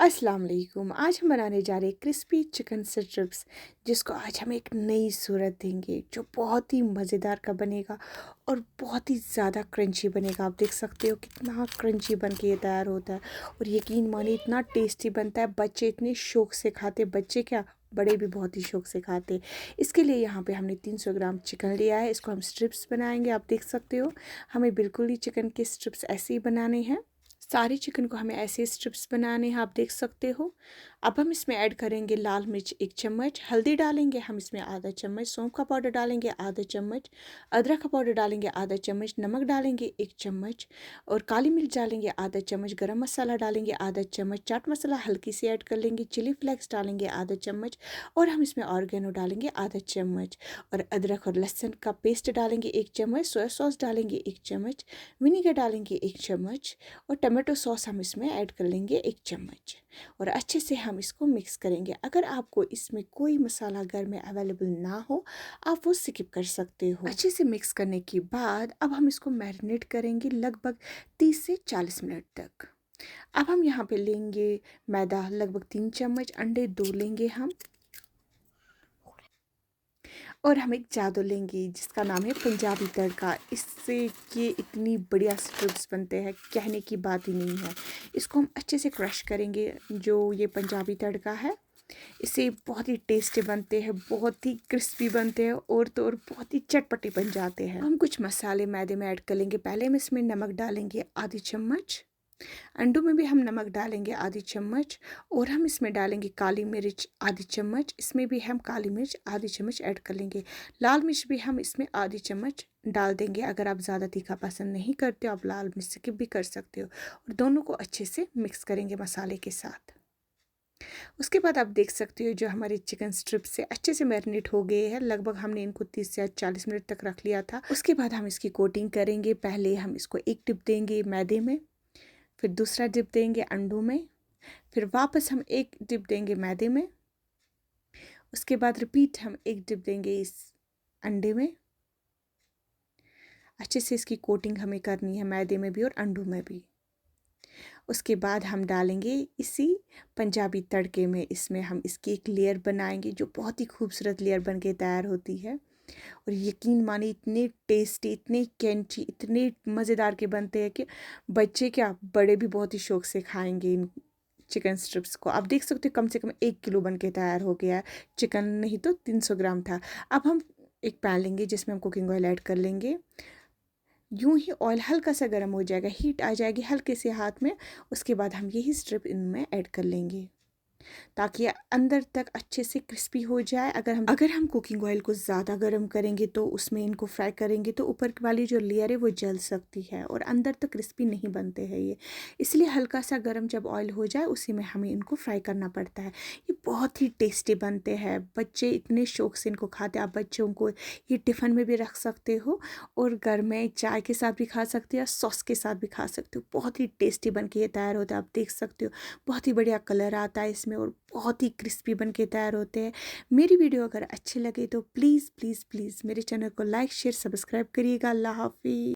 अस्सलाम वालेकुम। आज हम बनाने जा रहे हैं क्रिस्पी चिकन स्ट्रिप्स, जिसको आज हम एक नई सूरत देंगे जो बहुत ही मज़ेदार का बनेगा और बहुत ही ज़्यादा क्रंची बनेगा। आप देख सकते हो कितना क्रंची बन के ये तैयार होता है और यकीन मानिए इतना टेस्टी बनता है। बच्चे इतने शौक़ से खाते, बच्चे क्या बड़े भी बहुत ही शौक़ से खाते। इसके लिए यहाँ पे हमने 300 ग्राम चिकन लिया है। इसको हम स्ट्रिप्स बनाएंगे। आप देख सकते हो हमें बिल्कुल ही चिकन के स्ट्रिप्स ऐसे ही बनाने हैं। सारे चिकन को हमें ऐसे स्ट्रिप्स बनाने हैं, आप देख सकते हो। अब हम इसमें ऐड करेंगे लाल मिर्च 1 चम्मच, हल्दी डालेंगे हम इसमें आधा चम्मच, सौंफ का पाउडर डालेंगे आधा चम्मच, अदरक का पाउडर डालेंगे आधा चम्मच, नमक डालेंगे 1 चम्मच और काली मिर्च डालेंगे आधा चम्मच, गरम मसाला डालेंगे आधा चम्मच, चाट मसाला हल्की से ऐड कर लेंगे, चिली फ्लेक्स डालेंगे आधा चम्मच और हम इसमें ऑर्गेनो डालेंगे आधा चम्मच और अदरक और लहसुन का पेस्ट डालेंगे 1 चम्मच, सोया सॉस डालेंगे 1 चम्मच, विनीगर डालेंगे 1 चम्मच और टमाटो सॉस हम इसमें ऐड कर लेंगे 1 चम्मच और अच्छे से हम इसको मिक्स करेंगे। अगर आपको इसमें कोई मसाला घर में अवेलेबल ना हो, आप वो स्किप कर सकते हो। अच्छे से मिक्स करने के बाद अब हम इसको मैरिनेट करेंगे लगभग 30 से 40 मिनट तक। अब हम यहाँ पे लेंगे मैदा लगभग 3 चम्मच, अंडे 2 लेंगे हम और हम एक जादू लेंगे जिसका नाम है पंजाबी तड़का। इससे ये इतनी बढ़िया स्ट्रिप्स बनते हैं, कहने की बात ही नहीं है। इसको हम अच्छे से क्रश करेंगे। जो ये पंजाबी तड़का है इससे बहुत ही टेस्टी बनते हैं, बहुत ही क्रिस्पी बनते हैं और तो और बहुत ही चटपटी बन जाते हैं। हम कुछ मसाले मैदे में ऐड कर लेंगे। पहले हम इसमें नमक डालेंगे आधी चम्मच, अंडों में भी हम नमक डालेंगे आधी चम्मच और हम इसमें डालेंगे काली मिर्च आधी चम्मच। इसमें भी हम काली मिर्च आधी चम्मच ऐड कर लेंगे। लाल मिर्च भी हम इसमें आधी चम्मच डाल देंगे। अगर आप ज़्यादा तीखा पसंद नहीं करते हो आप लाल मिर्च स्किप भी कर सकते हो और दोनों को अच्छे से मिक्स करेंगे मसाले के साथ। उसके बाद आप देख सकते हो जो हमारे चिकन स्ट्रिप्स से अच्छे से मैरिनेट हो गए हैं। लगभग हमने इनको 30 से 40 मिनट तक रख लिया था। उसके बाद हम इसकी कोटिंग करेंगे। पहले हम इसको एक टिप देंगे मैदे में, फिर दूसरा डिप देंगे अंडों में, फिर वापस हम एक डिप देंगे मैदे में, उसके बाद रिपीट हम एक डिप देंगे इस अंडे में। अच्छे से इसकी कोटिंग हमें करनी है मैदे में भी और अंडों में भी। उसके बाद हम डालेंगे इसी पंजाबी तड़के में, इसमें हम इसकी एक लेयर बनाएंगे जो बहुत ही खूबसूरत लेयर बन के तैयार होती है और यकीन मानिए इतने टेस्टी, इतने कैंची, इतने मज़ेदार के बनते हैं कि बच्चे क्या बड़े भी बहुत ही शौक़ से खाएंगे इन चिकन स्ट्रिप्स को। आप देख सकते हो कम से कम 1 किलो बन के तैयार हो गया है। चिकन नहीं तो 300 ग्राम था। अब हम एक पैन लेंगे जिसमें हम कुकिंग ऑयल ऐड कर लेंगे। यूं ही ऑयल हल्का सा गर्म हो जाएगा, हीट आ जाएगी हल्के से हाथ में। उसके बाद हम यही स्ट्रिप इनमें ऐड कर लेंगे ताकि अंदर तक अच्छे से क्रिस्पी हो जाए। अगर हम कुकिंग ऑयल को ज़्यादा गर्म करेंगे तो उसमें इनको फ्राई करेंगे तो ऊपर वाली जो लेयर है वो जल सकती है और अंदर तक क्रिस्पी नहीं बनते हैं ये। इसलिए हल्का सा गर्म जब ऑयल हो जाए उसी में हमें इनको फ्राई करना पड़ता है। ये बहुत ही टेस्टी बनते हैं, बच्चे इतने शौक़ से इनको खाते हैं। आप बच्चों को ये टिफ़िन में भी रख सकते हो और घर में चाय के साथ भी खा सकते हो, सॉस के साथ भी खा सकते हो। बहुत ही टेस्टी बन के ये तैयार होता है। आप देख सकते हो बहुत ही बढ़िया कलर आता है इसमें और बहुत ही क्रिस्पी बन के तैयार होते हैं। मेरी वीडियो अगर अच्छी लगे तो प्लीज़ प्लीज़ प्लीज़ मेरे चैनल को लाइक शेयर सब्सक्राइब करिएगा। अल्लाह हाफ़िज़।